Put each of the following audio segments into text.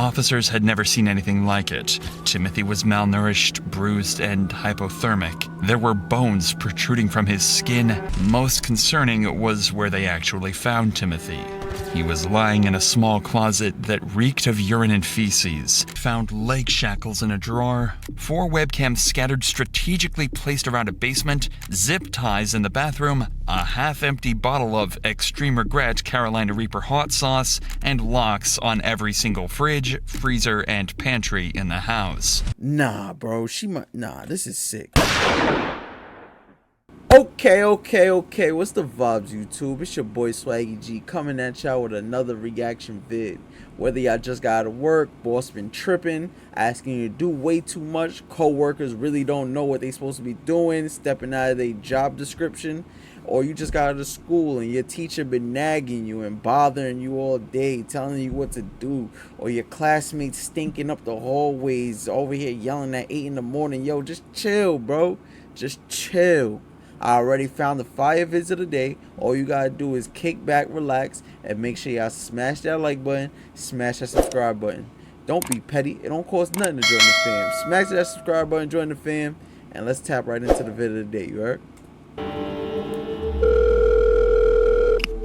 Officers had never seen anything like it. Timothy was malnourished, bruised, and hypothermic. There were bones protruding from his skin. Most concerning was where they actually found Timothy. He was lying in a small closet that reeked of urine and feces. Found leg shackles in a drawer, 4 webcams scattered strategically placed around a basement, zip ties in the bathroom, a half-empty bottle of Extreme Regret Carolina Reaper hot sauce, and locks on every single fridge, freezer, and pantry in the house. Nah, bro, nah, this is sick. Okay, what's the vibes, YouTube? It's your boy Swaggy G coming at y'all with another reaction vid. Whether y'all just got out of work, boss been tripping, asking you to do way too much, co-workers really don't know what they supposed to be doing, stepping out of their job description, or you just got out of school and your teacher been nagging you and bothering you all day, telling you what to do, or your classmates stinking up the hallways over here yelling at 8 in the morning. Yo, just chill, bro. Just chill. I already found the fire vids of the day. All you gotta do is kick back, relax, and make sure y'all smash that like button, smash that subscribe button. Don't be petty. It don't cost nothing to join the fam. Smash that subscribe button, join the fam, and let's tap right into the vid of the day. You heard?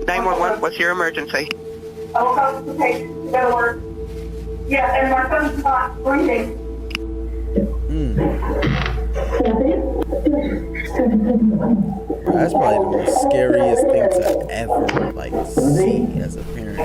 911, what's your emergency? I woke up to take to go to work. Yeah, and my son's not breathing. That's probably the most scariest thing to ever see as a parent.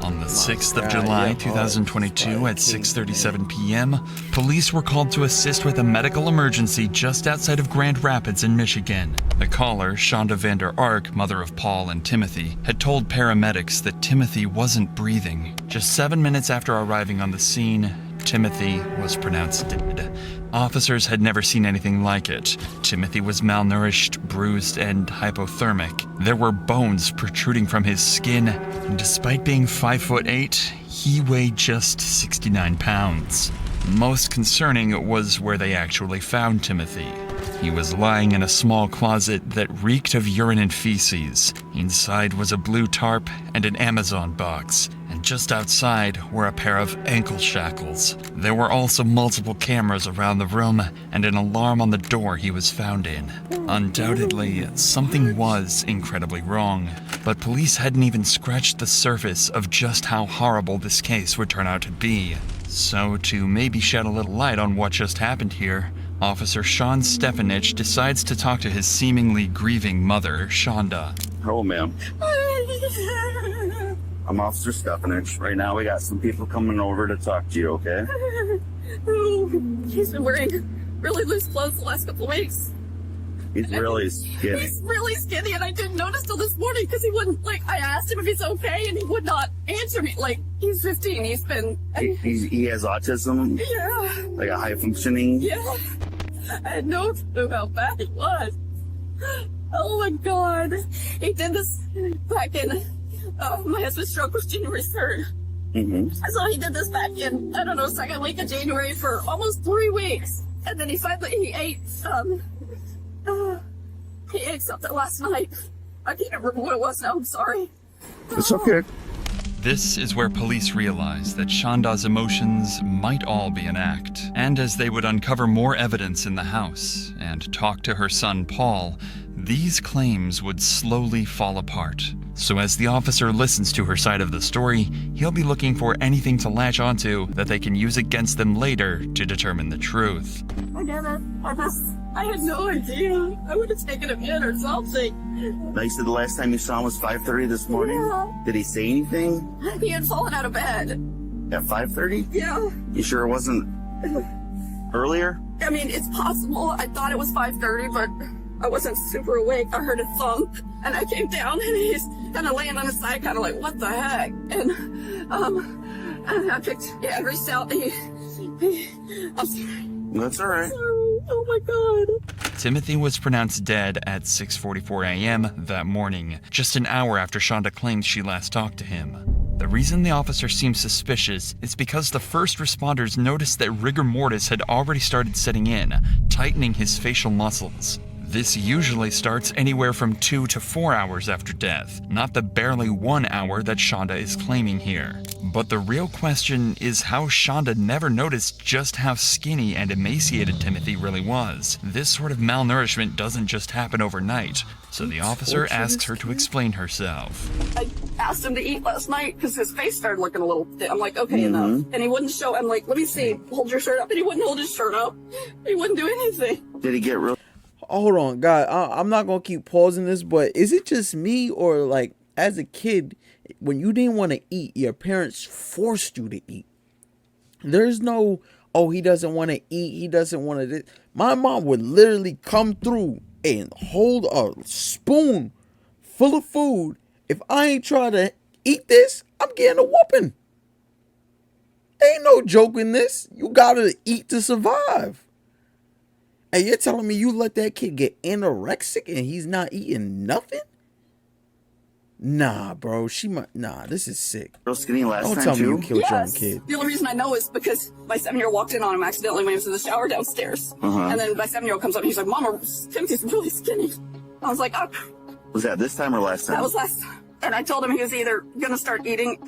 On the 6th of July, 2022 at 6:37 p.m., police were called to assist with a medical emergency just outside of Grand Rapids in Michigan. The caller, Shonda Vander Ark, mother of Paul and Timothy, had told paramedics that Timothy wasn't breathing. Just 7 minutes after arriving on the scene, Timothy was pronounced dead. Officers had never seen anything like it. Timothy was malnourished, bruised, and hypothermic. There were bones protruding from his skin, and despite being 5'8", he weighed just 69 pounds. Most concerning was where they actually found Timothy. He was lying in a small closet that reeked of urine and feces. Inside was a blue tarp and an Amazon box, and just outside were a pair of ankle shackles. There were also multiple cameras around the room and an alarm on the door he was found in. Undoubtedly, something was incredibly wrong, but police hadn't even scratched the surface of just how horrible this case would turn out to be. So, to maybe shed a little light on what just happened here, Officer Sean Stefanich decides to talk to his seemingly grieving mother, Shonda. Hello, ma'am. I'm Officer Stefanich. Right now, we got some people coming over to talk to you, okay? He's been wearing really loose clothes the last couple of weeks. He's really skinny. He's really skinny, and I didn't notice till this morning because he wouldn't, I asked him if he's okay, and he would not answer me. He's 15, he's been... He has autism? Yeah. Like a high functioning? Yeah. I had no clue how bad it was. Oh my God. He did this back in... my husband's stroke was January 3rd. So he did this back in, I don't know, second week of January for almost 3 weeks. And then he ate something last night. I can't remember what it was now, I'm sorry. It's okay. This is where police realized that Shonda's emotions might all be an act. And as they would uncover more evidence in the house and talk to her son Paul, these claims would slowly fall apart. So as the officer listens to her side of the story, he'll be looking for anything to latch onto that they can use against them later to determine the truth. I get it. I had no idea. I would have taken him in or something. Now, you said the last time you saw him was 5:30 this morning? Yeah. Did he say anything? He had fallen out of bed. At 5:30? Yeah. You sure it wasn't earlier? I mean, it's possible. I thought it was 5:30, but I wasn't super awake. I heard a thump, and I came down, and he's kind of laying on his side, kind of like, what the heck? And I reached out. I'm sorry. That's all right. Sorry. Oh my God. Timothy was pronounced dead at 6:44 a.m. that morning, just an hour after Shonda claims she last talked to him. The reason the officer seems suspicious is because the first responders noticed that rigor mortis had already started setting in, tightening his facial muscles. This usually starts anywhere from 2 to 4 hours after death, not the barely 1 hour that Shonda is claiming here. But the real question is how Shonda never noticed just how skinny and emaciated Timothy really was. This sort of malnourishment doesn't just happen overnight, so the officer asks her to explain herself. I asked him to eat last night because his face started looking a little thin. I'm like, okay, enough. And he wouldn't show. I'm like, let me see. Hold your shirt up. And he wouldn't hold his shirt up. He wouldn't do anything. Did he get real? Hold on, God. I'm not gonna keep pausing this, but is it just me, or like as a kid, when you didn't want to eat, your parents forced you to eat? There's no, oh, he doesn't want to eat, he doesn't want to. My mom would literally come through and hold a spoon full of food. If I ain't trying to eat this, I'm getting a whooping. Ain't no joke in this. You gotta eat to survive. And you're telling me you let that kid get anorexic and he's not eating nothing? Nah, bro. Nah, this is sick. Real skinny last Don't time tell me you too? killed your own kid. The only reason I know is because my 7-year-old walked in on him accidentally when he was in the shower downstairs. And then my 7-year-old comes up and he's like, Mama, Timothy's really skinny. I was like, oh. Was that this time or last time? That was last time. And I told him he was either going to start eating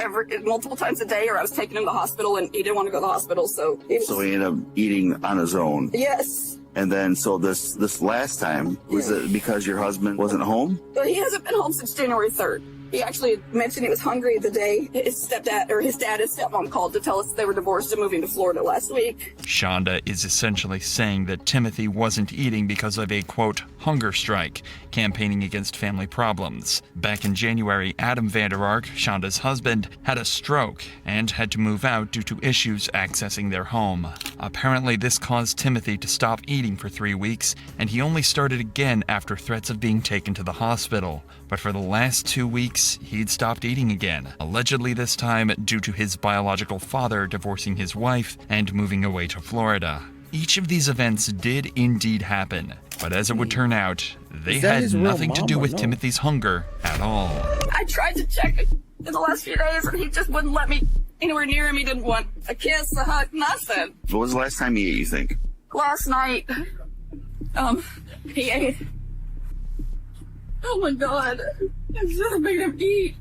multiple times a day, or I was taking him to the hospital, and he didn't want to go to the hospital, so he ended up eating on his own. Yes. And then, so this last time, was it because your husband wasn't home? Well, he hasn't been home since January 3rd. He actually mentioned he was hungry the day his dad and stepmom called to tell us they were divorced and moving to Florida last week. Shonda is essentially saying that Timothy wasn't eating because of a, quote, hunger strike, campaigning against family problems. Back in January, Adam Vander Ark, Shonda's husband, had a stroke and had to move out due to issues accessing their home. Apparently, this caused Timothy to stop eating for 3 weeks, and he only started again after threats of being taken to the hospital. But for the last 2 weeks, he'd stopped eating again, allegedly this time due to his biological father divorcing his wife and moving away to Florida. Each of these events did indeed happen, but as it would turn out, they had nothing to do with Timothy's hunger at all. I tried to check it in the last few days, and he just wouldn't let me anywhere near him. He didn't want a kiss, a hug, nothing. What was the last time he ate, you think? Last night, he ate. Oh my God, I should have made him eat.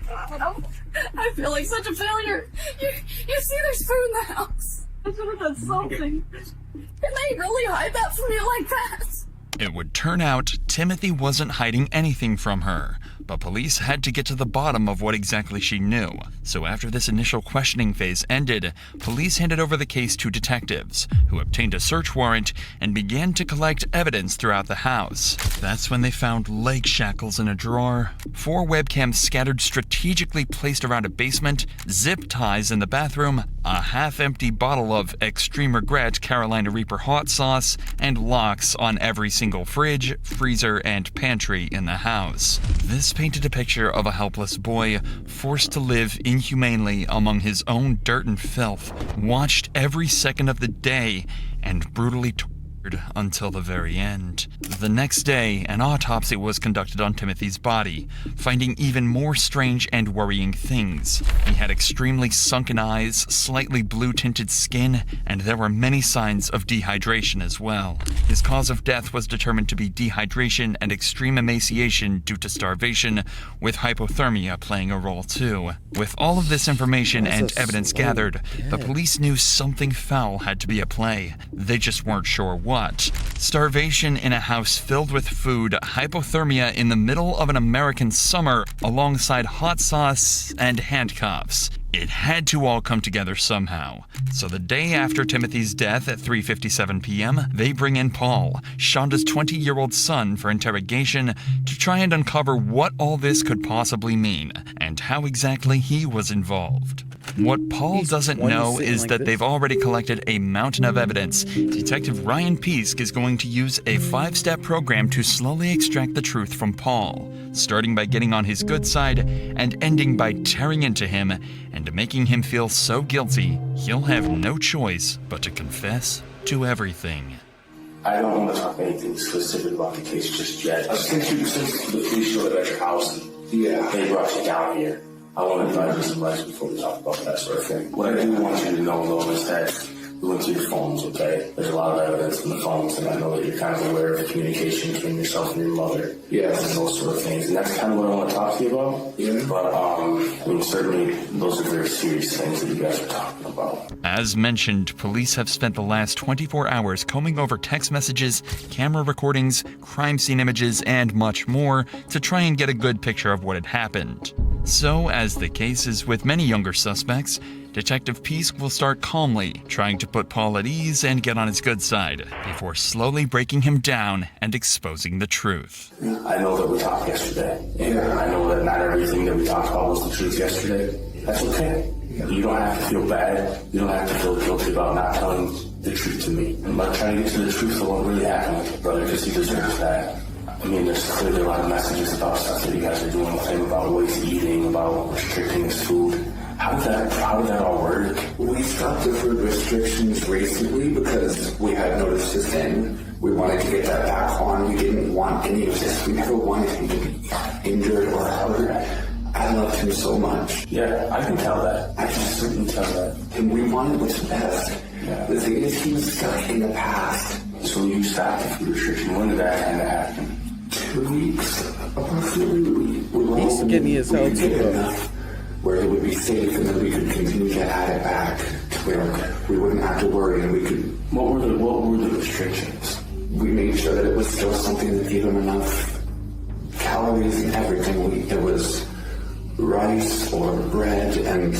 I feel like such a failure. You see there's food in the house. I should have done something. Can they really hide that from you like that? It would turn out Timothy wasn't hiding anything from her, but police had to get to the bottom of what exactly she knew. So after this initial questioning phase ended, police handed over the case to detectives, who obtained a search warrant and began to collect evidence throughout the house. That's when they found leg shackles in a drawer, 4 webcams scattered strategically placed around a basement, zip ties in the bathroom, a half-empty bottle of Extreme Regret Carolina Reaper hot sauce, and locks on every single fridge, freezer, and pantry in the house. This painted a picture of a helpless boy forced to live inhumanely among his own dirt and filth, watched every second of the day, and brutally tortured until the very end. The next day, an autopsy was conducted on Timothy's body, finding even more strange and worrying things. He had extremely sunken eyes, slightly blue-tinted skin, and there were many signs of dehydration as well. His cause of death was determined to be dehydration and extreme emaciation due to starvation, with hypothermia playing a role too. With all of this information and evidence gathered, the police knew something foul had to be at play. They just weren't sure what. Starvation in a house filled with food, hypothermia in the middle of an American summer, alongside hot sauce and handcuffs. It had to all come together somehow. So the day after Timothy's death at 3:57 p.m., they bring in Paul, Shonda's 20-year-old son, for interrogation to try and uncover what all this could possibly mean and how exactly he was involved. What Paul doesn't know is that they've already collected a mountain of evidence. Detective Ryan Peask is going to use a 5-step program to slowly extract the truth from Paul, starting by getting on his good side and ending by tearing into him and making him feel so guilty he'll have no choice but to confess to everything. I don't want to talk anything specific about the case just yet. Since the police showed up at your house and they brought you down here, I want to advise you some rights before we talk about that sort of thing. What I do want you to know, though, is that We went to your phones, okay? There's a lot of evidence in the phones, and I know that you're kind of aware of the communication between yourself and your mother. Yes. And those sort of things. And that's kind of what I want to talk to you about. Yeah. But, I mean, certainly those are very serious things that you guys are talking about. As mentioned, police have spent the last 24 hours combing over text messages, camera recordings, crime scene images, and much more to try and get a good picture of what had happened. So, as the case is with many younger suspects, Detective Pisk will start calmly, trying to put Paul at ease and get on his good side, before slowly breaking him down and exposing the truth. I know that we talked yesterday, and I know that not everything that we talked about was the truth yesterday. That's okay. You don't have to feel bad. You don't have to feel guilty about not telling the truth to me. I'm not trying to get to the truth of what really happened with your brother, because he deserves that. I mean, there's clearly a lot of messages about stuff that you guys are doing with him, about what he's eating, about restricting his food. How did that all work? We stopped the food restrictions recently because we had noticed his end. We wanted to get that back on. We didn't want any of this. We never wanted him to be injured or hurt. I loved him so much. Yeah, I can tell that. I can certainly tell that. And we wanted what's best. Yeah. The thing is, he was stuck in the past. So you stopped the food restriction. When did that kind of happen? 2 weeks, approximately. We were He's hoping skinny as hell we'd too, get though. enough where it would be safe, and then we could continue to add it back to where we wouldn't have to worry, and we could. What were the restrictions? We made sure that it was still something that gave him enough calories and everything. It was rice or bread, and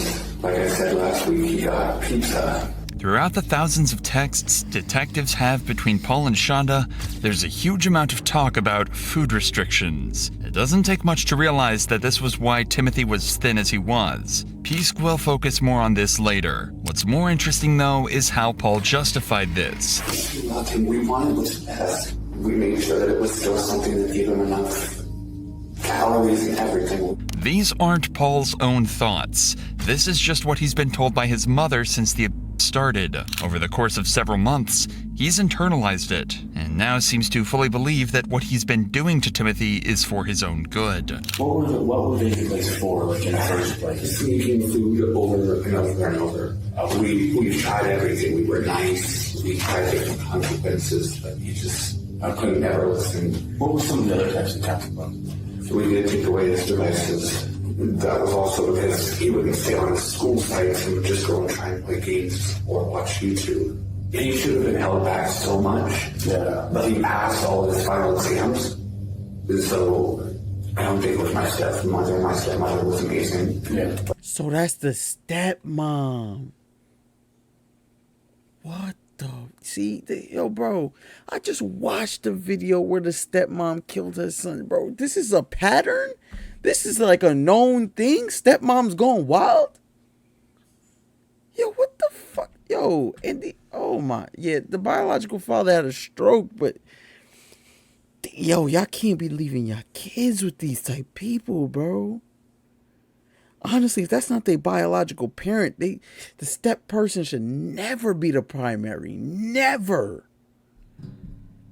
like I said last week, he got pizza. Throughout the thousands of texts detectives have between Paul and Shonda, there's a huge amount of talk about food restrictions. It doesn't take much to realize that this was why Timothy was thin as he was. Pisk will focus more on this later. What's more interesting, though, is how Paul justified this. We loved him. We wanted what's best. We made sure that it was still something that gave him enough calories and everything. These aren't Paul's own thoughts. This is just what he's been told by his mother since the started. Over the course of several months, he's internalized it, and now seems to fully believe that what he's been doing to Timothy is for his own good. What were they place for, like, in the first place? Sneaking food over and over and over. We tried everything. We were nice. We tried different consequences, but I couldn't never listen. What were some of the other types of consequences? We did take away his devices. That was also because he wouldn't stay on his school sites and would just go and try and play games or watch YouTube. He should have been held back so much. Yeah. But he passed all his final exams. And so I don't think it was my stepmother. My stepmother was amazing. Yeah. So that's the stepmom. What the? See, yo, bro, I just watched the video where the stepmom killed her son, bro. This is a pattern? This is like a known thing? Stepmom's going wild? Yo, what the fuck? Yo, oh my, yeah, the biological father had a stroke, but yo, y'all can't be leaving y'all kids with these type people, bro. Honestly, if that's not their biological parent, the step person should never be the primary. Never.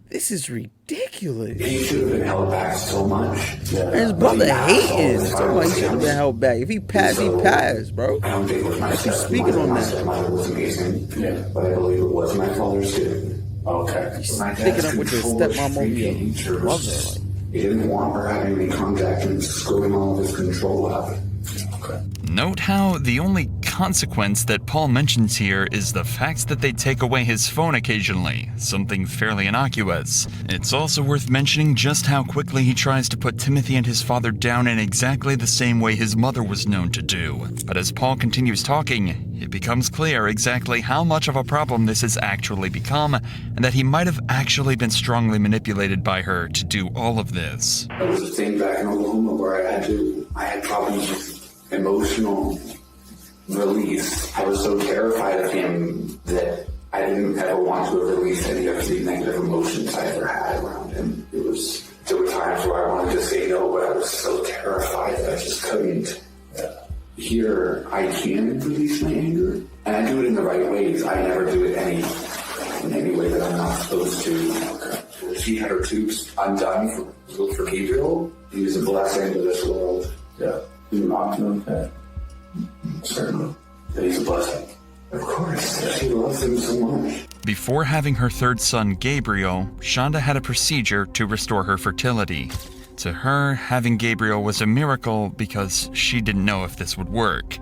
This is ridiculous. He should have been held back so much. Yeah. And his brother hating. Somebody should have been held back. If he passed, he passed, bro. I don't think it was my Speaking on My that. stepmother was amazing. Yeah. But I believe it was my father's too. Okay. My Picking dad's up with your control of stepmom over your nature mother, was- like. He didn't want her having any contact and screwing all of his control out. Okay. Note how the only consequence that Paul mentions here is the fact that they take away his phone occasionally, something fairly innocuous. It's also worth mentioning just how quickly he tries to put Timothy and his father down in exactly the same way his mother was known to do. But as Paul continues talking, it becomes clear exactly how much of a problem this has actually become, and that he might have actually been strongly manipulated by her to do all of this. It was the thing back in Oklahoma where I had problems with emotional release. I was so terrified of him that I didn't ever want to release any of the negative emotions I ever had around him. There were times where I wanted to say no, but I was so terrified that I just couldn't. Here, I can release my anger, and I do it in the right ways. I never do it in any way that I'm not supposed to. She had her tubes undone for Gabriel. He was a blessing to this world. Yeah. You rocked him, okay. Certainly. That he's a blessing. Of course, she loves him so much. Before having her third son, Gabriel, Shonda had a procedure to restore her fertility. To her, having Gabriel was a miracle because she didn't know if this would work.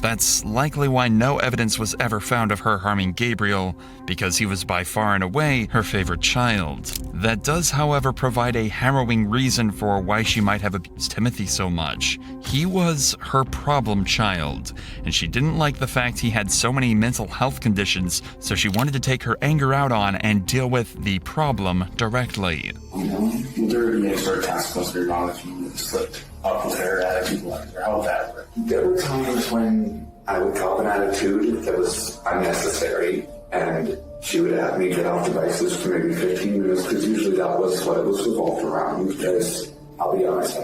That's likely why no evidence was ever found of her harming Gabriel, because he was by far and away her favorite child. That does, however, provide a harrowing reason for why she might have abused Timothy so much. He was her problem child, and she didn't like the fact he had so many mental health conditions, so she wanted to take her anger out on and deal with the problem directly. You know, there would be any sort of consequence wrong if you slipped up with her attitude, like, or how would that work? There were times when I would cop an attitude that was unnecessary, and she would have me get off devices for maybe 15 minutes, because usually that was what it was revolved around, because I'll be honest,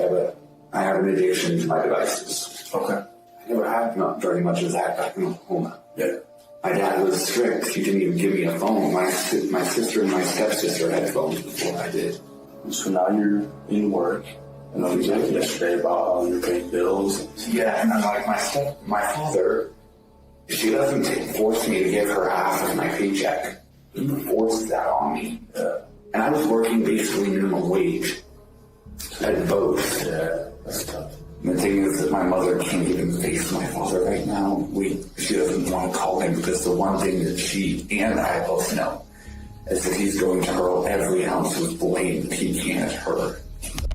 I have an addiction to my devices. Okay. I never had not very much of that back in Oklahoma. Yeah. My dad was strict. He didn't even give me a phone. My sister and my stepsister had phones before I did. So now you're in work. And then we talked yesterday about how you're paying bills. Yeah, and I'm like, my father, she doesn't force me to give her half of my paycheck. He forced that on me. And I was working basically minimum wage at both. Yeah, that's tough. And the thing is that my mother can't even face my father right now. She doesn't want to call him, because the one thing that she and I both know is that he's going to hurl every ounce of blame that he can at her.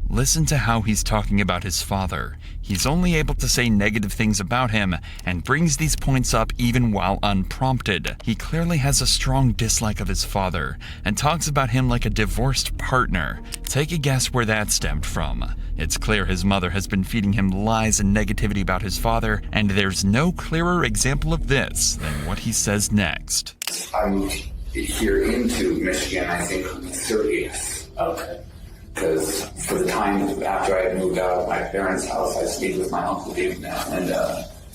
Listen to how he's talking about his father. He's only able to say negative things about him and brings these points up even while unprompted. He clearly has a strong dislike of his father and talks about him like a divorced partner. Take a guess where that stemmed from. It's clear his mother has been feeding him lies and negativity about his father, and there's no clearer example of this than what he says next. I moved here into Michigan, I think, on the 30th. Okay. Because for the time after I had moved out of my parents' house, I stayed with my Uncle Dave now, and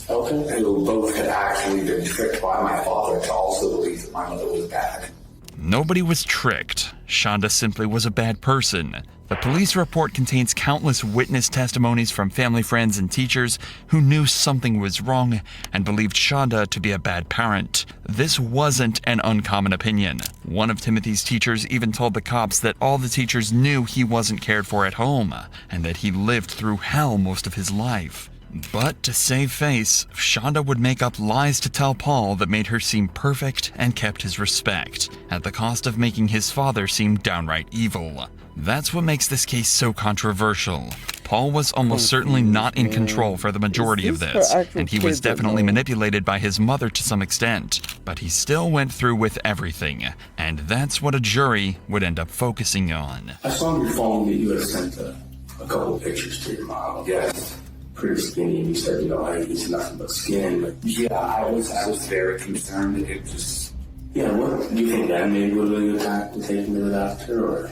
who both had actually been tricked by my father to also believe that my mother was bad. Nobody was tricked. Shonda simply was a bad person. The police report contains countless witness testimonies from family, friends, and teachers who knew something was wrong and believed Shonda to be a bad parent. This wasn't an uncommon opinion. One of Timothy's teachers even told the cops that all the teachers knew he wasn't cared for at home and that he lived through hell most of his life. But to save face, Shonda would make up lies to tell Paul that made her seem perfect and kept his respect, at the cost of making his father seem downright evil. That's what makes this case so controversial. Paul was almost certainly not in control for the majority of this, and he was definitely manipulated by his mother to some extent, but he still went through with everything, and that's what a jury would end up focusing on. I saw on your phone that you had sent a couple of pictures to your mom. Yes. Pretty skinny, and you said, hey, it's nothing but skin. But Yeah, I was very concerned that it just... yeah, what do you think that maybe would have been a good time to take him to the doctor, or?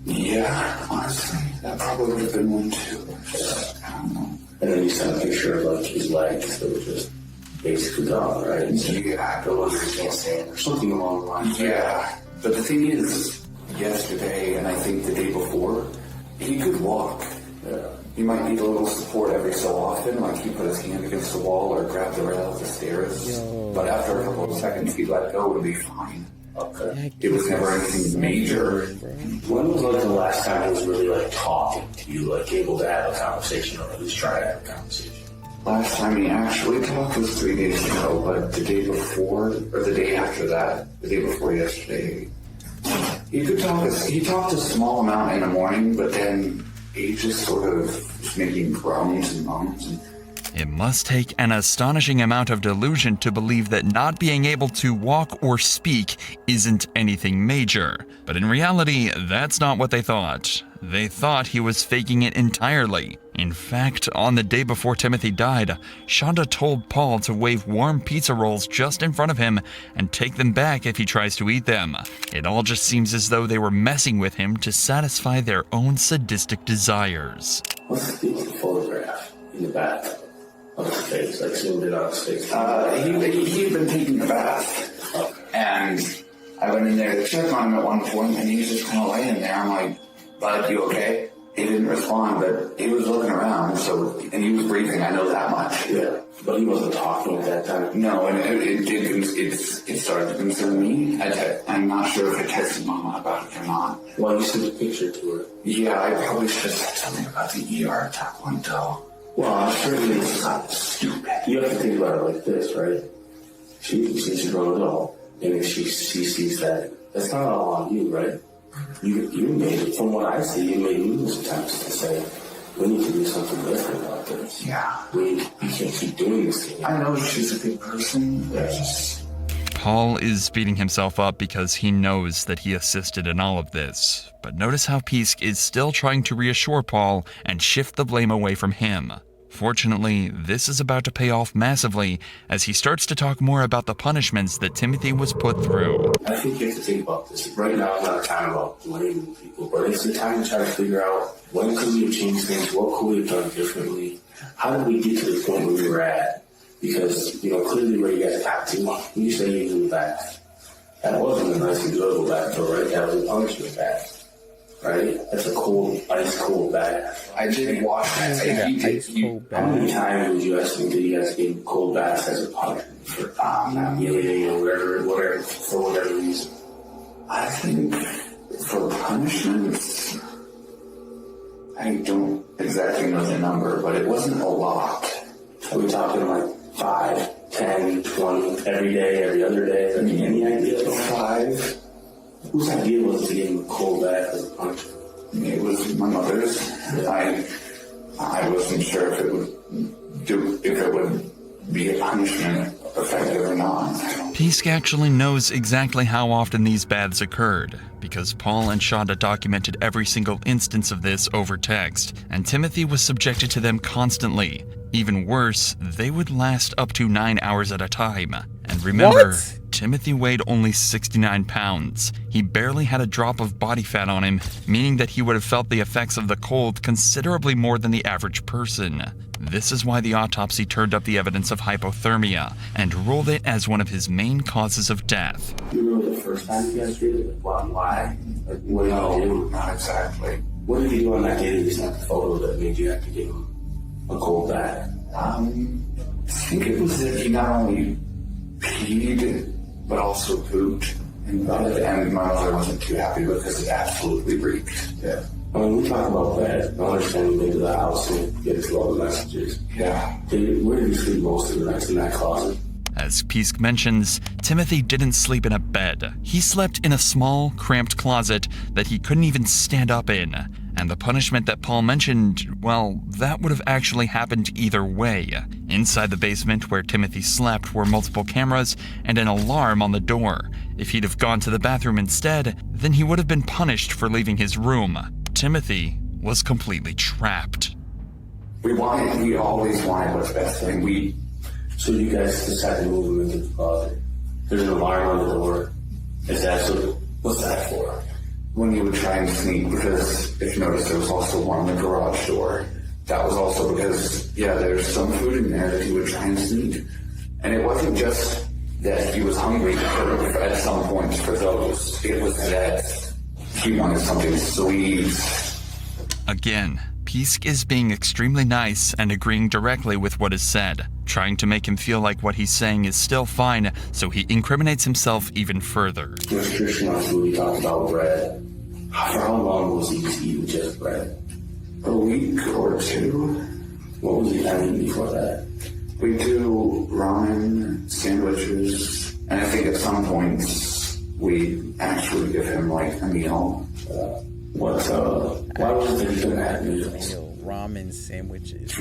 Yeah, honestly, that probably would have been one too. I don't know. And then you sent a picture of his legs that were just basically gone, right? Yeah, The ones that can't stand, or something along the lines. yeah. But the thing is, yesterday and I think the day before, he could walk. He might need a little support every so often, like he put his hand against the wall or grab the rail of the stairs. But after a couple of seconds, he'd let go and be fine. Okay. It was never anything major. When was the last time he was really talking to you, able to have a conversation, or at least try to have a conversation? Last time he actually talked was 3 days ago, but the day before, or the day after that, the day before yesterday, he could talk. He talked a small amount in the morning, but then he just sort of was making groans and moans. It must take an astonishing amount of delusion to believe that not being able to walk or speak isn't anything major. But in reality, that's not what they thought. They thought he was faking it entirely. In fact, on the day before Timothy died, Shonda told Paul to wave warm pizza rolls just in front of him and take them back if he tries to eat them. It all just seems as though they were messing with him to satisfy their own sadistic desires. What's the photograph in the back of his face, zoomed in on his face? He had been taking a bath, and I went in there to check on him at one point, and he was just kind of laying there. I'm like, "Bud, you okay?" He didn't respond, but he was looking around, and he was breathing, I know that much. Yeah, but he wasn't talking at that time. No, and it started to concern me. I'm not sure if I texted Mama about it or not. Well, you sent a picture to her. Yeah, I probably should have said something about the ER at that point, though. Well, I'm sure It's not stupid. you have to think about it like this, right? She sees you grown adult, and if she sees that, that's not all on you, right? You made it, from what I see, you made numerous attempts to say, we need to do something different about this. Yeah. We can't keep doing this thing. I know she's a good person, but Paul is beating himself up because he knows that he assisted in all of this. But notice how Pisk is still trying to reassure Paul and shift the blame away from him. Fortunately, this is about to pay off massively as he starts to talk more about the punishments that Timothy was put through. I think you have to think about this. Right now is not a time about blaming people, but it's a time to try to figure out when could we have changed things, what could we have done differently, how did we get to the point where we were at? Because, clearly where you guys got to, when you say you moved back, that wasn't a nice enjoyable bath, right? That was a punishment bath. Right? That's a cold, ice cold bath. I did wash that. How many times would you estimate that you guys gave cold baths as a punishment for not getting or whatever, for whatever reason? I think for punishments, I don't exactly know the number, but it wasn't a lot. Are we talking like 5, 10, 20, every day, every other day? I mean, any idea? 5. Whose idea was to give him a cold bath as a punishment? It was my mother's. I wasn't sure if it would be a punishment effective or not. Pisk actually knows exactly how often these baths occurred, because Paul and Shonda documented every single instance of this over text, and Timothy was subjected to them constantly. Even worse, they would last up to 9 hours at a time. And remember, Timothy weighed only 69 pounds. He barely had a drop of body fat on him, meaning that he would have felt the effects of the cold considerably more than the average person. This is why the autopsy turned up the evidence of hypothermia and ruled it as one of his main causes of death. You remember the first time you guys did it? Why? Like, what did you do? Not exactly. What did you do on that day that you sent the photo that made you have to give him a cold bath? I think it was that he not only peed, but also pooped. And my mother wasn't too happy because it absolutely reeked. Yeah. When we talk about that, I understand you into the house and get to all the messages. Yeah. Where did you sleep most of the nights in that closet? As Pisk mentions, Timothy didn't sleep in a bed. He slept in a small, cramped closet that he couldn't even stand up in. And the punishment that Paul mentioned, well, that would have actually happened either way. Inside the basement where Timothy slept were multiple cameras and an alarm on the door. If he'd have gone to the bathroom instead, then he would have been punished for leaving his room. Timothy was completely trapped. We always wanted what's best, and So you guys decided to move him into the closet. There's an alarm on the door. What's that for? when he would try and sneak, because if you notice, there was also one in the garage door. That was also because, there's some food in there that he would try and sneak. And it wasn't just that he was hungry at some point for those. It was that he wanted something sweet. Again, Pisk is being extremely nice and agreeing directly with what is said, trying to make him feel like what he's saying is still fine, so he incriminates himself even further. Restriction on food, he talked about bread. For how long was he eating just bread? A week or two. What was he eating before that? We do ramen, sandwiches, and I think at some points we actually give him like a meal. Why was it that he couldn't have meals? Ramen sandwiches.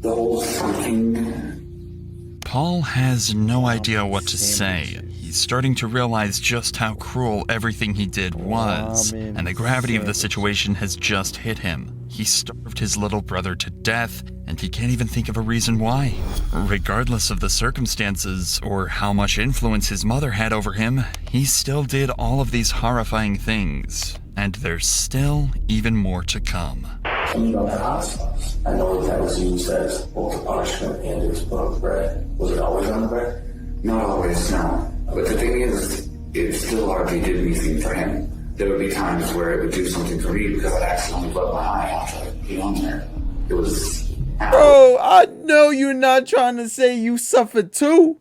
The whole thinking. Paul has no idea what to say. He's starting to realize just how cruel everything he did was, and the gravity of the situation has just hit him. He starved his little brother to death, and he can't even think of a reason why. Regardless of the circumstances or how much influence his mother had over him, he still did all of these horrifying things. And there's still even more to come. Tell me about the hot sauce. I know that was used as both a punishment and it was put on the bread. Was it always on the bread? Not always, no. But the thing is, it still hardly did anything for him. there would be times where it would do something for me because I'd accidentally rub my eye after I'd be on there. It was... Bro, I know you're not trying to say you suffered too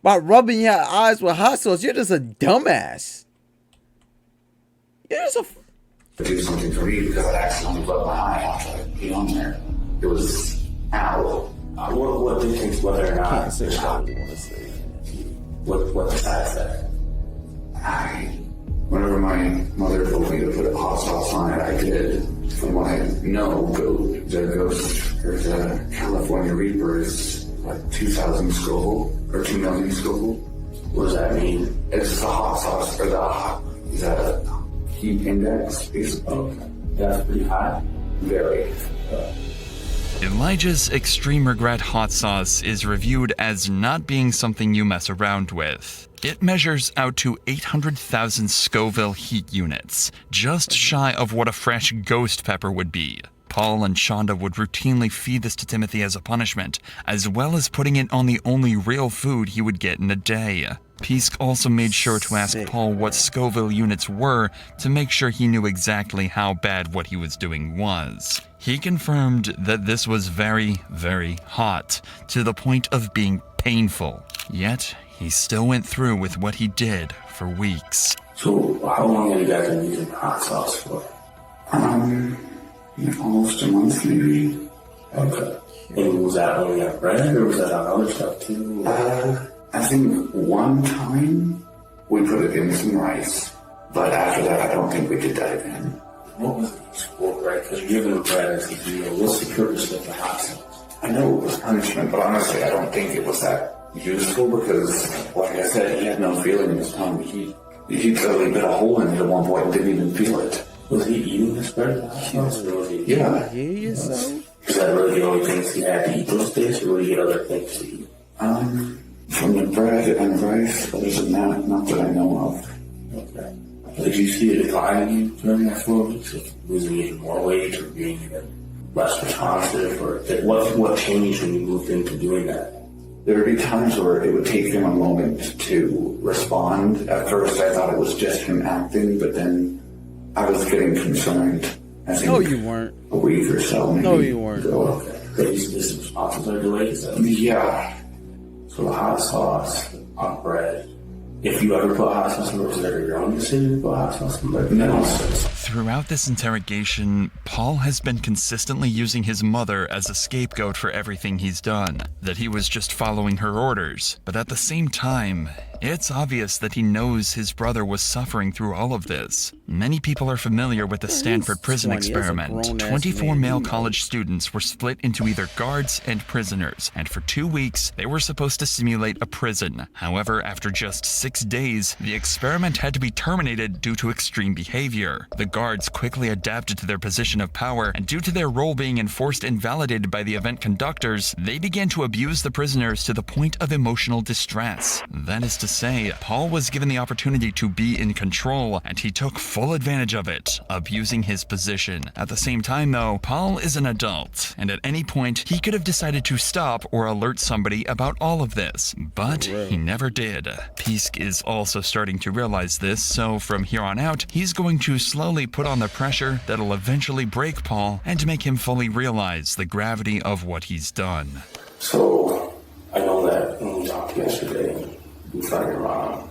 by rubbing your eyes with hot sauce. You're just a dumbass. You're just a... do something for me because I'd accidentally rub my eye after I'd be on there. It was... Ow. What dictates whether or not... I can't say what I want to say. What decides that? Whenever my mother told me to put hot sauce on it, I did. From what I know, there's a California Reaper is like 2,000 Scoville or 2 million Scoville. What does that mean? It's the hot sauce or is that a heat index? Okay. That's pretty high. Very. Elijah's extreme regret hot sauce is reviewed as not being something you mess around with. It measures out to 800,000 Scoville heat units, just shy of what a fresh ghost pepper would be. Paul and Shonda would routinely feed this to Timothy as a punishment, as well as putting it on the only real food he would get in a day. Pisk also made sure to ask Paul what Scoville units were to make sure he knew exactly how bad what he was doing was. He confirmed that this was very, very hot, to the point of being painful. Yet, he still went through with what he did for weeks. So, how long have you guys been using hot sauce for? Almost a month, maybe. Okay. And was that only on bread, or was that on other stuff too? I think one time we put it in some rice, but after that, I don't think we did that again. What was it used for, right? Because you're giving the bread as a deal. What's the purpose of the hot sauce? I know it was punishment, but honestly, I don't think it was that useful because, like I said, he had no feeling in his tongue. He literally bit a hole in it at one point and didn't even feel it. Was he eating this bread? Yeah. Hear yourself? Is that really the only things he had to eat those days, or would he get other things to eat? From the bread and rice, other than that, not that I know of. Okay. Did you see a decline in you during that 4 weeks? Like losing even more weight or being even less responsive? Or what changed when you moved into doing that? There would be times where it would take him a moment to respond. At first, I thought it was just him acting, but then I was getting concerned. I think No, you weren't. a week or so. Maybe. No, you weren't. Okay. These responses are delayed? Yeah. So the hot sauce on bread. If you ever put hot sauce on bread, was it ever your own decision to put hot sauce on bread? No. Throughout this interrogation, Paul has been consistently using his mother as a scapegoat for everything he's done, that he was just following her orders. But at the same time, it's obvious that he knows his brother was suffering through all of this. Many people are familiar with the Stanford prison 20. That's a experiment. grown-ass 24 man, male you know. college students were split into either guards and prisoners, and for 2 weeks, they were supposed to simulate a prison. However, after just 6 days, the experiment had to be terminated due to extreme behavior. The guards quickly adapted to their position of power, and due to their role being enforced and validated by the event conductors, they began to abuse the prisoners to the point of emotional distress. That is to say, Paul was given the opportunity to be in control, and he took full advantage of it, abusing his position. At the same time though, Paul is an adult, and at any point, he could have decided to stop or alert somebody about all of this, but he never did. Pisk is also starting to realize this, so from here on out, he's going to slowly put on the pressure that'll eventually break Paul and make him fully realize the gravity of what he's done. So, I know that when we talked yesterday, you found your mom.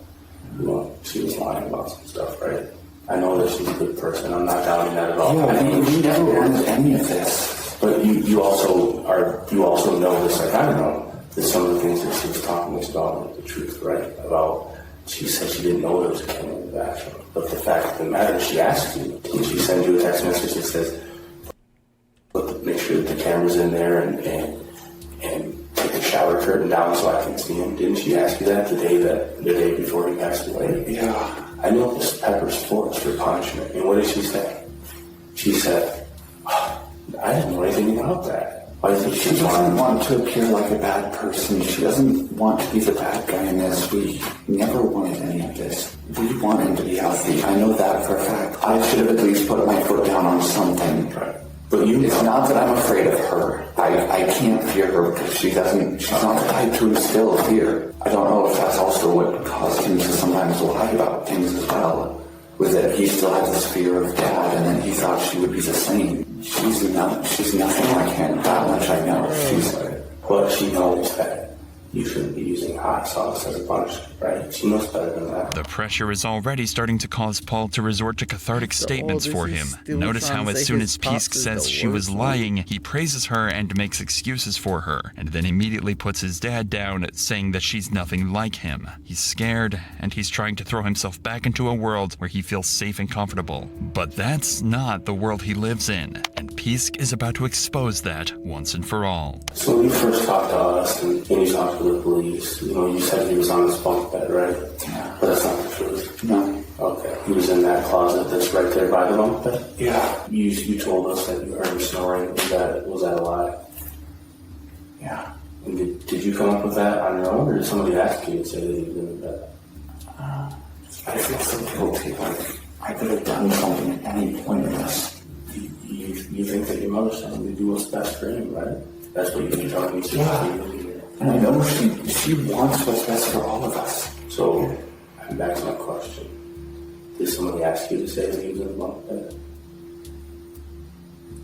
She was lying about some stuff, right? I know that she's a good person. I'm not doubting that at all. Yeah, I mean, we never wanted any of this. But you also know this, like I know, that some of the things that she was talking to us about were the truth, right? About, she said she didn't know there was a camera in the bathroom. But the fact of the matter is, she asked you, and she sent you a text message that says, make sure that the camera's in there and take the shower curtain down so I can see him. Didn't she ask you that the day before he passed away? Yeah. I know this pepper's for punishment. And what did she say? She said, I didn't know anything about that. Why do you think She doesn't want to appear like a bad person. She doesn't want to be the bad guy in this. We never wanted any of this. We want him to be healthy. I know that for a fact. I should have at least put my foot down on something. Right. But it's not that I'm afraid of her. I can't fear her because she's not tied to instill fear. I don't know if that's also what caused him to sometimes lie about things as well. was that he still had this fear of Dad, and then he thought she would be the same. She's nothing like him. That much I know. She's But she knows that you shouldn't be using hot sauce as a punishment, right? She knows better than that. The pressure is already starting to cause Paul to resort to cathartic statements for him. Notice how as soon as Pisk says she was lying, he praises her and makes excuses for her, and then immediately puts his dad down, saying that she's nothing like him. He's scared, and he's trying to throw himself back into a world where he feels safe and comfortable. But that's not the world he lives in, and Pisk is about to expose that once and for all. So when you first talked to us and you talked to the police, you said he was on his bunk bed, right? Yeah. But that's not the truth. no. Okay. He was in that closet that's right there by the bunk bed? Yeah. You told us that you heard him snoring. Was that a lie? Yeah. And did you come up with that on your own, or did somebody ask you and say that he was in the bed? I feel so guilty. Like I could have done something at any point in this. You think that your mother's telling you to do what's best for him, right? That's what you've been telling me to Yeah. And I know she wants what's best for all of us. So, I'm back to my question. Did somebody ask you to say that he was in the bunk bed?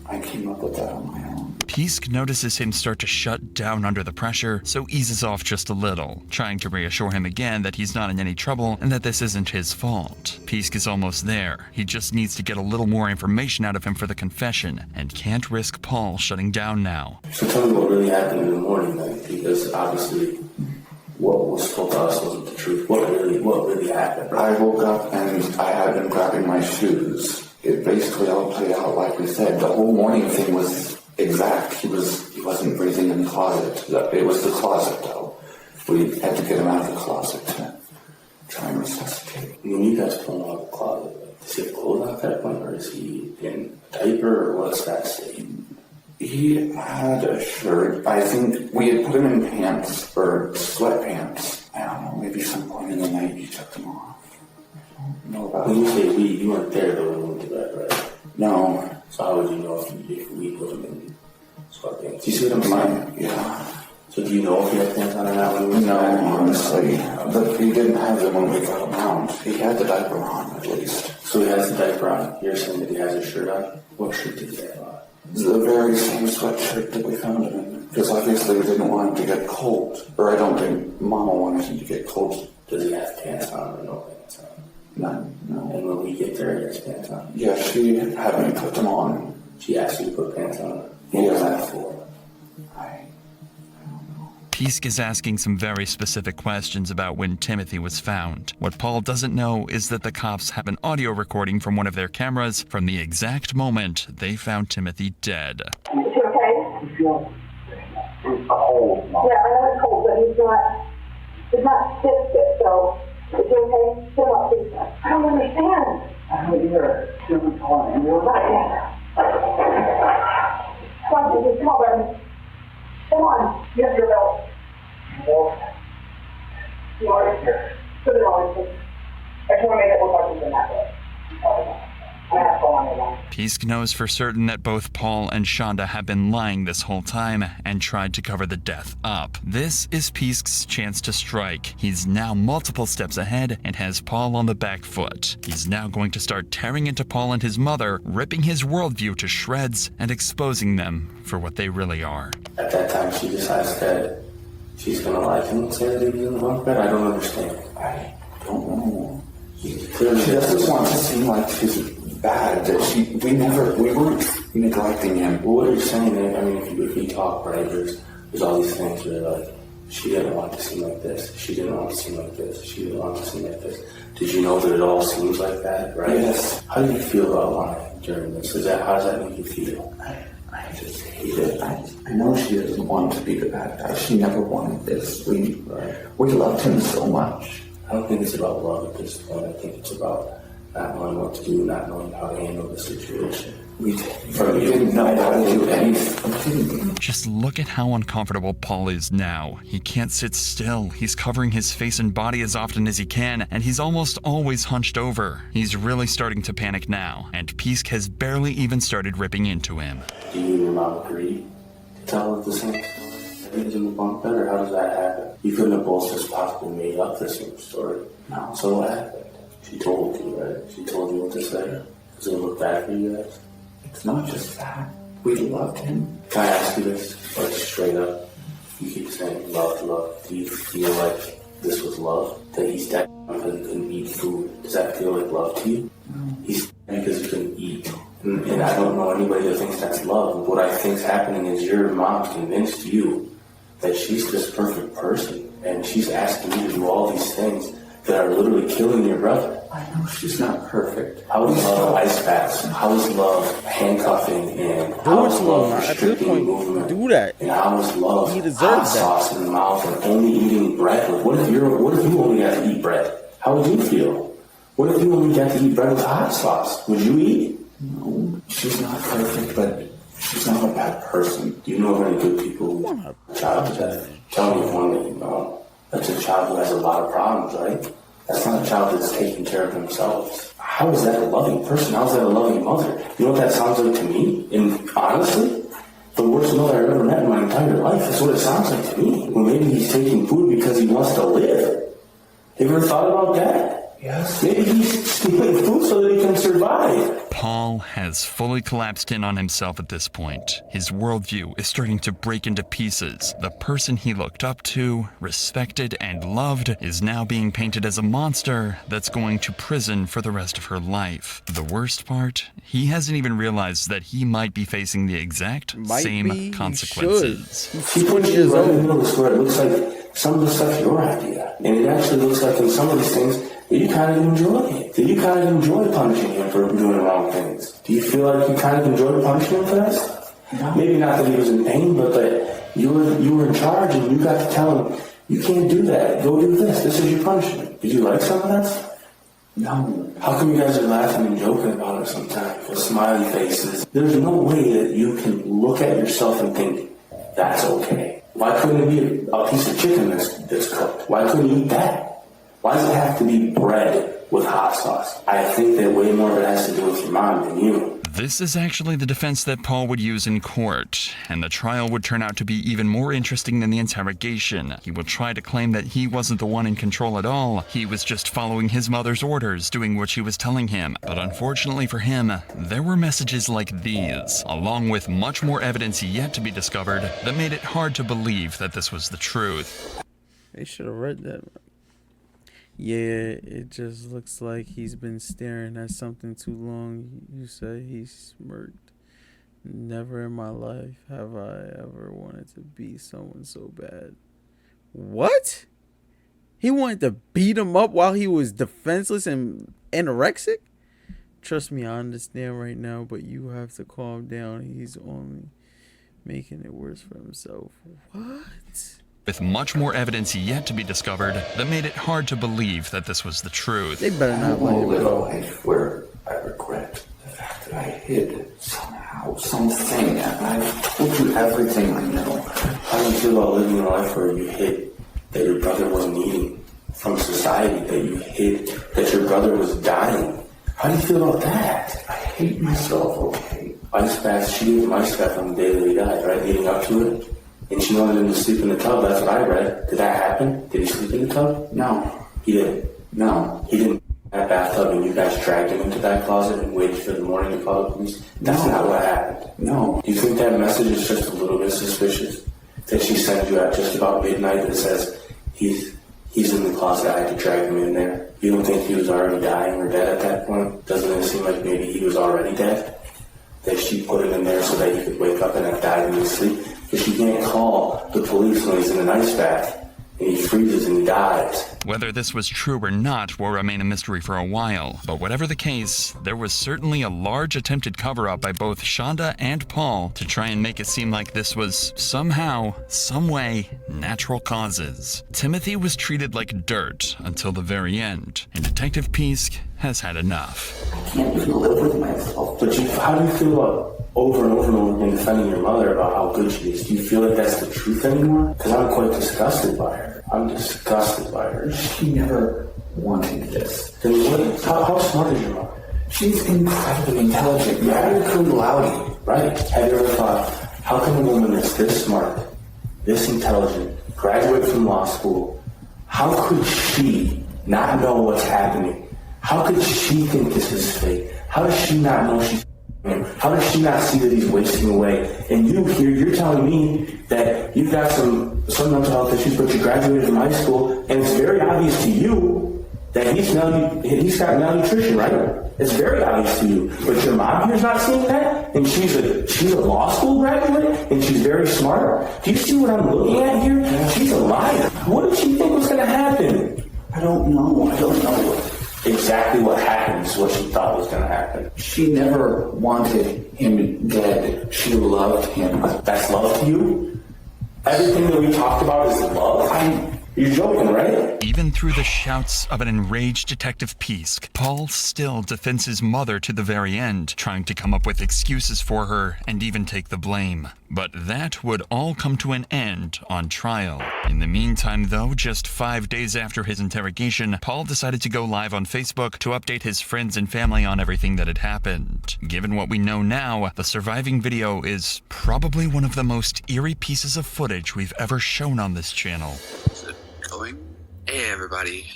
I came up with that on my own. Pisk notices him start to shut down under the pressure, so eases off just a little, trying to reassure him again that he's not in any trouble and that this isn't his fault. Pisk is almost there. He just needs to get a little more information out of him for the confession, and can't risk Paul shutting down now. So tell me what really happened in the morning then, because obviously what was told to us wasn't the truth. What really happened? I woke up and I had been grabbing my shoes. It basically all played out like we said. The whole morning thing was exact. He wasn't breathing in the closet. It was the closet though. We had to get him out of the closet to try and resuscitate. When you guys pull him out of the closet, does he have clothes at that point, or is he in a diaper, or what's that state? He had a shirt. I think we had put him in pants or sweatpants. I don't know, maybe some point in the night he took them off. I don't know about When you say we, you weren't there though when we went to bed, right? No. So how would you know if we put him in sweatpants? Do you see what I'm saying? Yeah. So do you know if he had pants on or not when we went to No, bed? honestly. But he didn't have them when we got him out. He had the diaper on, at least. So he has the diaper on. You're saying that he has his shirt on? What shirt did he have on? The very same sweatshirt that we found him in. Because obviously we didn't want him to get cold. Or I don't think Mama wanted him to get cold. Does he have pants on or no pants on? None, no. And when we get there, he has pants on. Yeah, she had me put them on. She asked you to put pants on. Yeah. What was that for? I don't know. Pisk is asking some very specific questions about when Timothy was found. What Paul doesn't know is that the cops have an audio recording from one of their cameras from the exact moment they found Timothy dead. Is he okay? It's cold. Yeah, I know it's cold, but he's not sick, so is he okay? Still up, please. I don't understand. I don't either. Should we call an ambulance? Not yet. Come on, come on, baby. Come on, you have your belt. You are here. Put it on, please. I just want to make it look like he's in that way. I have to go on it now. Pisk knows for certain that both Paul and Shonda have been lying this whole time and tried to cover the death up. This is Pisk's chance to strike. He's now multiple steps ahead and has Paul on the back foot. He's now going to start tearing into Paul and his mother, ripping his worldview to shreds and exposing them for what they really are. At that time, she decides that she's going to lie to him and say that he was in the bunk bed? I don't understand. I don't know. Clearly, She doesn't want to seem like she's bad. That we weren't neglecting him. Well, what are you saying? I mean, if we talk, right, there's all these things where, like, she didn't want to seem like this. She didn't want to seem like this. She didn't want to seem like this. Did you know that it all seems like that, right? Yes. How do you feel about lying during this? How does that make you feel? I just hate it. I know she doesn't want to be the bad guy. She never wanted this. We loved him so much. I don't think it's about love at this point. I think it's about not knowing what to do, not knowing how to handle the situation. We didn't know how to do anything. Just look at how uncomfortable Paul is now. He can't sit still. He's covering his face and body as often as he can, and he's almost always hunched over. He's really starting to panic now, and Pisk has barely even started ripping into him. Do you and your mom agree to tell the same story? He was in the bunk bed, or how does that happen? You couldn't have both just possibly made up the same story. No. So what happened? She told you, right? She told you what to say. Does it look bad for you guys? It's not just that. We loved him. Can I ask you this, like straight up? You keep saying love, love. Do you feel like this was love? That he's dead because he couldn't eat food? Does that feel like love to you? No. He's dead because he couldn't eat. And I don't know anybody that thinks that's love. What I think's happening is your mom's convinced you that she's this perfect person, and she's asking you to do all these things that are literally killing your brother. I know she's not perfect. How is love ice baths? How is love handcuffing? And how is love restricting movement? Do that. And how is love He deserves hot that. sauce in the mouth and only eating bread? Like, what if you only got to eat bread? How would you feel? What if you only got to eat bread with hot sauce? Would you eat? No, she's not perfect, but she's not a bad person. Do you know of any good people who have a child with that? Tell me one that you know. That's a child who has a lot of problems, right? That's not a child that's taking care of themselves. How is that a loving person? How is that a loving mother? You know what that sounds like to me? And honestly, the worst mother I've ever met in my entire life. That's what it sounds like to me. Well, maybe he's taking food because he wants to live. Have you ever thought about that? Yes. Maybe he's stealing food so that he can survive. Paul has fully collapsed in on himself at this point. His worldview is starting to break into pieces. The person he looked up to, respected, and loved is now being painted as a monster that's going to prison for the rest of her life. The worst part, he hasn't even realized that he might be facing the exact same consequences. He puts you right in the middle of the square. It looks like some of the stuff's your idea. And it actually looks like in some of these things that you kind of enjoy it. That you kind of enjoy punishing him for doing the wrong things. Do you feel like you kind of enjoyed punishing him for that? No. Maybe not that he was in pain, but that you were in charge and you got to tell him, you can't do that. Go do this. This is your punishment. Did you like some of that? No. How come you guys are laughing and joking about it sometimes? With smiley faces. There's no way that you can look at yourself and think, that's okay. Why couldn't it be a piece of chicken that's cooked? Why couldn't you eat that? Why does it have to be bread with hot sauce? I think that way more of it has to do with your mom than you. This is actually the defense that Paul would use in court, and the trial would turn out to be even more interesting than the interrogation. He will try to claim that he wasn't the one in control at all. He was just following his mother's orders, doing what she was telling him. But unfortunately for him, there were messages like these, along with much more evidence yet to be discovered, that made it hard to believe that this was the truth. They should have read that. Yeah, it just looks like he's been staring at something too long. You say he smirked. Never in my life have I ever wanted to beat someone so bad. What? He wanted to beat him up while he was defenseless and anorexic? Trust me, I understand right now, but you have to calm down. He's only making it worse for himself. What? With much more evidence yet to be discovered that made it hard to believe that this was the truth. They better not let him live a go. life where I regret the fact that I hid somehow, something. I told you everything I know. How do you feel about living a life where you hid that your brother wasn't eating from society, that you hid that your brother was dying? How do you feel about that? I hate myself, okay? Ice baths, she gave him ice bath on the day that he died, right? Leading up to it. And she wanted him to sleep in the tub. That's what I read. Did that happen? Did he sleep in the tub? No. He didn't. No. He didn't in that bathtub and you guys dragged him into that closet and waited for the morning to call the police? That's not what happened. No. Do you think that message is just a little bit suspicious? That she sent you at just about midnight that says, he's in the closet, I had to drag him in there. You don't think he was already dying or dead at that point? Doesn't it seem like maybe he was already dead? That she put him in there so that he could wake up and have died in his sleep? Because she can't call the police when he's in an ice bath and he freezes and he dies. Whether this was true or not will remain a mystery for a while, but whatever the case, there was certainly a large attempted cover-up by both Shonda and Paul to try and make it seem like this was somehow, someway, natural causes. Timothy was treated like dirt until the very end, and Detective Peask has had enough. I can't even live with myself. But how do you feel about over and over and over again defending your mother about how good she is? Do you feel like that's the truth anymore? Because I'm quite disgusted by her. I'm disgusted by her. She never wanted this. Then how smart is your mother? She's incredibly intelligent. Very cum laude. Right. Have you ever thought, how can a woman that's this smart, this intelligent, graduate from law school, how could she not know what's happening? How could she think this is fake? How does she not know she's him? How does she not see that he's wasting away? And you here, you're telling me that you've got some mental health issues, but you graduated from high school, and it's very obvious to you that he's got malnutrition, right? It's very obvious to you. But your mom here's not seeing that, and she's a law school graduate, and she's very smart. Do you see what I'm looking at here? She's a liar. What did she think was going to happen? I don't know. Exactly what happened is what she thought was going to happen. She never wanted him dead. She loved him. That's love to you? Everything that we talked about is love? You're joking, right? Even through the shouts of an enraged Detective Peask, Paul still defends his mother to the very end, trying to come up with excuses for her and even take the blame. But that would all come to an end on trial. In the meantime, though, just 5 days after his interrogation, Paul decided to go live on Facebook to update his friends and family on everything that had happened. Given what we know now, the surviving video is probably one of the most eerie pieces of footage we've ever shown on this channel. Going? Hey everybody,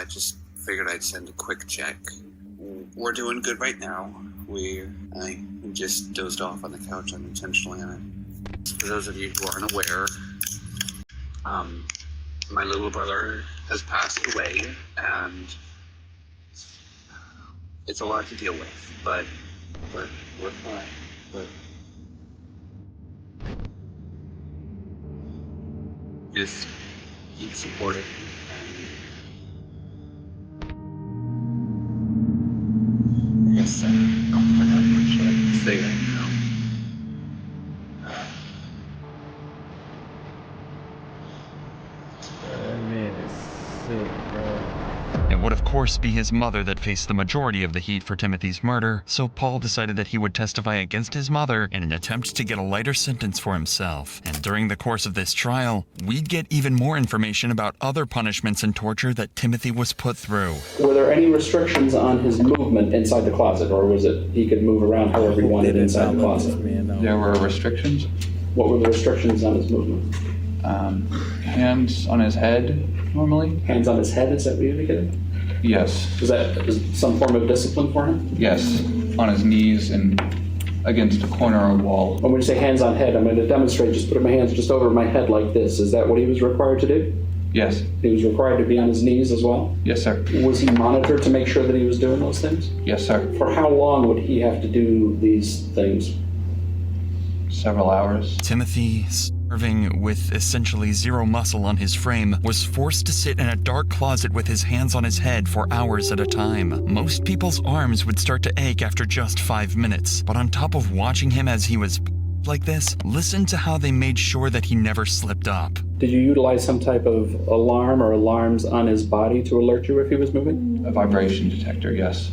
just figured I'd send a quick check. We're doing good right now. I just dozed off on the couch unintentionally, and for those of you who aren't aware, my little brother has passed away, and it's a lot to deal with, but we're fine. But just keep supporting. I guess I don't have much to say right now. That man is sick, bro. It would of course be his mother that faced the majority of the heat for Timothy's murder, so Paul decided that he would testify against his mother in an attempt to get a lighter sentence for himself. And during the course of this trial, we'd get even more information about other punishments and torture that Timothy was put through. Were there any restrictions on his movement inside the closet, or was it he could move around however he wanted inside the closet? There were restrictions. What were the restrictions on his movement? Hands on his head, normally. Hands on his head, is that what you indicated? Yes. Is some form of discipline for him? Yes. On his knees and against a corner or wall. When we say hands on head, I'm going to demonstrate just putting my hands just over my head like this. Is that what he was required to do? Yes. He was required to be on his knees as well? Yes, sir. Was he monitored to make sure that he was doing those things? Yes, sir. For how long would he have to do these things? Several hours. Timothy, starving with essentially zero muscle on his frame, was forced to sit in a dark closet with his hands on his head for hours at a time. Most people's arms would start to ache after just 5 minutes, but on top of watching him as he was like this, listen to how they made sure that he never slipped up. Did you utilize some type of alarm or alarms on his body to alert you if he was moving? A vibration detector, yes.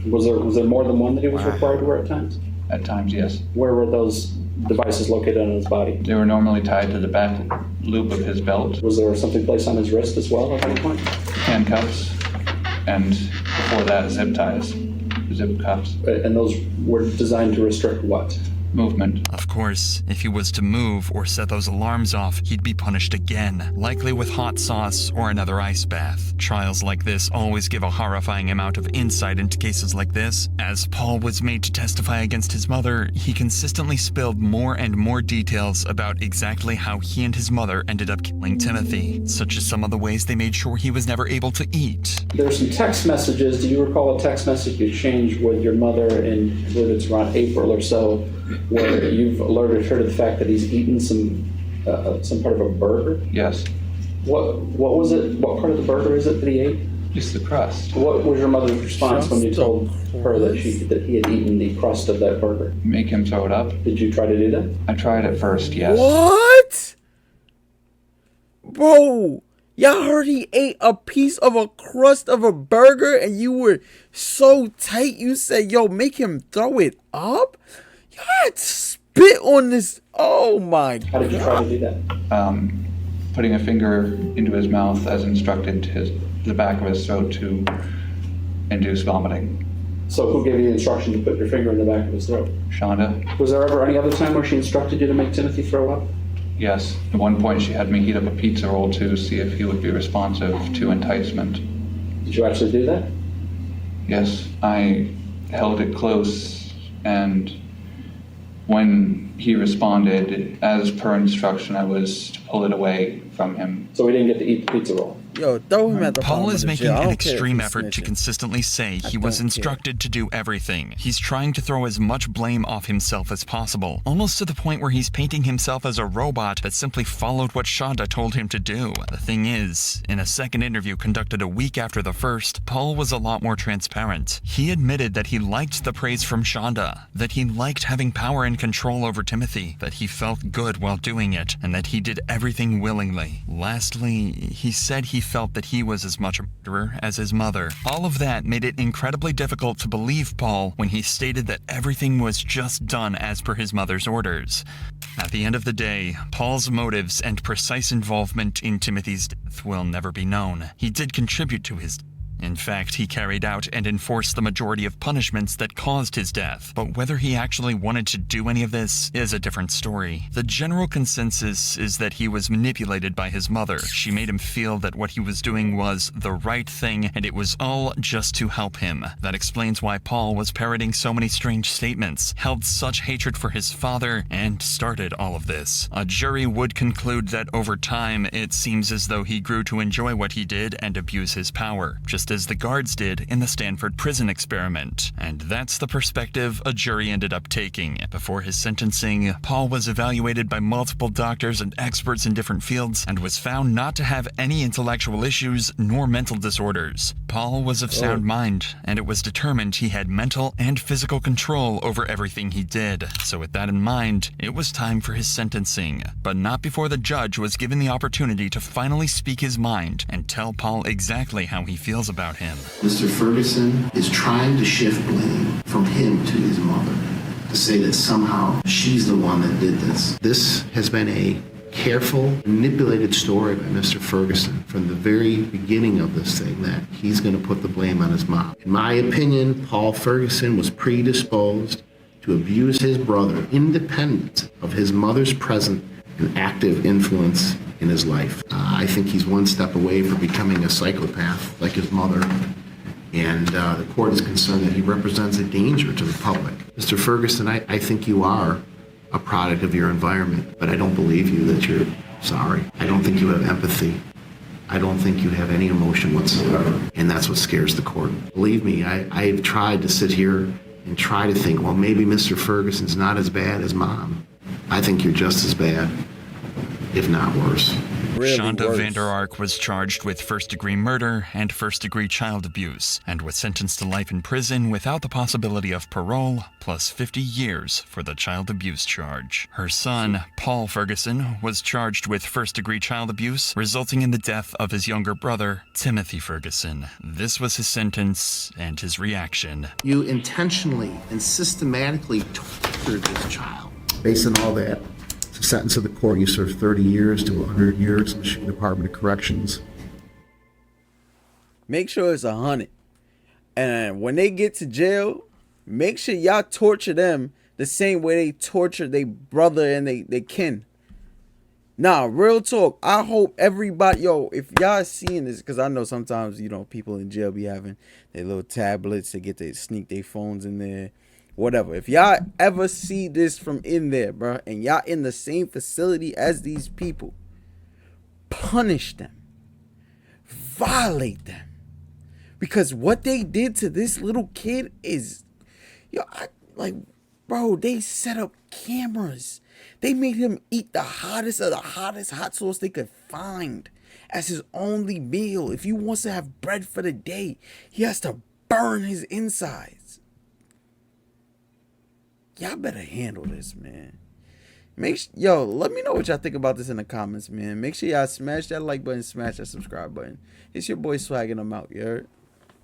Was there more than one that he was required to wear at times? At times, yes. Where were those devices located on his body? They were normally tied to the back loop of his belt. Was there something placed on his wrist as well at any point? Handcuffs, and before that, zip ties, zip cuffs. And those were designed to restrict what? Movement. Of course, if he was to move or set those alarms off, he'd be punished again, likely with hot sauce or another ice bath. Trials like this always give a horrifying amount of insight into cases like this. As Paul was made to testify against his mother, he consistently spilled more and more details about exactly how he and his mother ended up killing Timothy, such as some of the ways they made sure he was never able to eat. There's some text messages. Do you recall a text message you exchanged with your mother in, I believe it's around April or so, where you've alerted her to the fact that he's eaten some part of a burger? Yes. What was it? What part of the burger is it that he ate? Just the crust. What was your mother's response when you told her that he had eaten the crust of that burger? Make him throw it up. Did you try to do that? I tried at first, yes. What? Bro, y'all heard he ate a piece of a crust of a burger and you were so tight you said, yo, make him throw it up? Y'all had to spit on this. Oh my God. How did you try to do that? Putting a finger into his mouth as instructed to the back of his throat to induce vomiting. So who gave you the instruction to put your finger in the back of his throat? Shonda? Was there ever any other time where she instructed you to make Timothy throw up? Yes. At one point she had me heat up a pizza roll to see if he would be responsive to enticement. Did you actually do that? Yes, I held it close, and when he responded, as per instruction, I was to pull it away from him. So we didn't get to eat the pizza roll. Yo, throw him at the Paul bottom is of the making jail. I an don't care if extreme he's effort to snitching. consistently say he I was don't instructed to do everything. He's trying to throw as much blame off himself as possible, almost to the point where he's painting himself as a robot that simply followed what Shonda told him to do. The thing is, in a second interview conducted a week after the first, Paul was a lot more transparent. He admitted that he liked the praise from Shonda, that he liked having power and control over Timothy, that he felt good while doing it, and that he did everything willingly. Lastly, he said he felt that he was as much a murderer as his mother. All of that made it incredibly difficult to believe Paul when he stated that everything was just done as per his mother's orders. At the end of the day, Paul's motives and precise involvement in Timothy's death will never be known. He did contribute to his death. In fact, he carried out and enforced the majority of punishments that caused his death, but whether he actually wanted to do any of this is a different story. The general consensus is that he was manipulated by his mother. She made him feel that what he was doing was the right thing, and it was all just to help him. That explains why Paul was parroting so many strange statements, held such hatred for his father, and started all of this. A jury would conclude that over time, it seems as though he grew to enjoy what he did and abuse his power, just as the guards did in the Stanford prison experiment. And that's the perspective a jury ended up taking. Before his sentencing, Paul was evaluated by multiple doctors and experts in different fields and was found not to have any intellectual issues nor mental disorders. Paul was of sound mind, and it was determined he had mental and physical control over everything he did. So with that in mind, it was time for his sentencing, but not before the judge was given the opportunity to finally speak his mind and tell Paul exactly how he feels about him. Mr. Ferguson is trying to shift blame from him to his mother, to say that somehow she's the one that did this. This has been a careful, manipulated story by Mr. Ferguson from the very beginning of this thing, that he's going to put the blame on his mom. In my opinion, Paul Ferguson was predisposed to abuse his brother independent of his mother's present and active influence in his life. I think he's one step away from becoming a psychopath like his mother, and the court is concerned that he represents a danger to the public. Mr. Ferguson, I think you are a product of your environment, but I don't believe you that you're sorry. I don't think you have empathy. I don't think you have any emotion whatsoever, and that's what scares the court. Believe me, I've tried to sit here and try to think, well, maybe Mr. Ferguson's not as bad as Mom. I think you're just as bad, if not worse. Really Shonda worse. Vander Ark was charged with first-degree murder and first-degree child abuse, and was sentenced to life in prison without the possibility of parole, plus 50 years for the child abuse charge. Her son, Paul Ferguson, was charged with first-degree child abuse, resulting in the death of his younger brother, Timothy Ferguson. This was his sentence and his reaction. You intentionally and systematically tortured this child. Based on all that, the sentence of the court, you serve 30 years to 100 years in the Michigan Department of Corrections. Make sure it's 100. And when they get to jail, make sure y'all torture them the same way they torture their brother and they kin. Nah, real talk. I hope everybody, yo, if y'all seeing this, because I know sometimes, you know, people in jail be having their little tablets, they get to sneak their phones in there. Whatever. If y'all ever see this from in there, bro, and y'all in the same facility as these people, punish them. Violate them. Because what they did to this little kid is, bro, they set up cameras. They made him eat the hottest of the hottest hot sauce they could find as his only meal. If he wants to have bread for the day, he has to burn his insides. Y'all better handle this, man. Let me know what y'all think about this in the comments, man. Make sure y'all smash that like button, smash that subscribe button. It's your boy Swagging them out, you heard?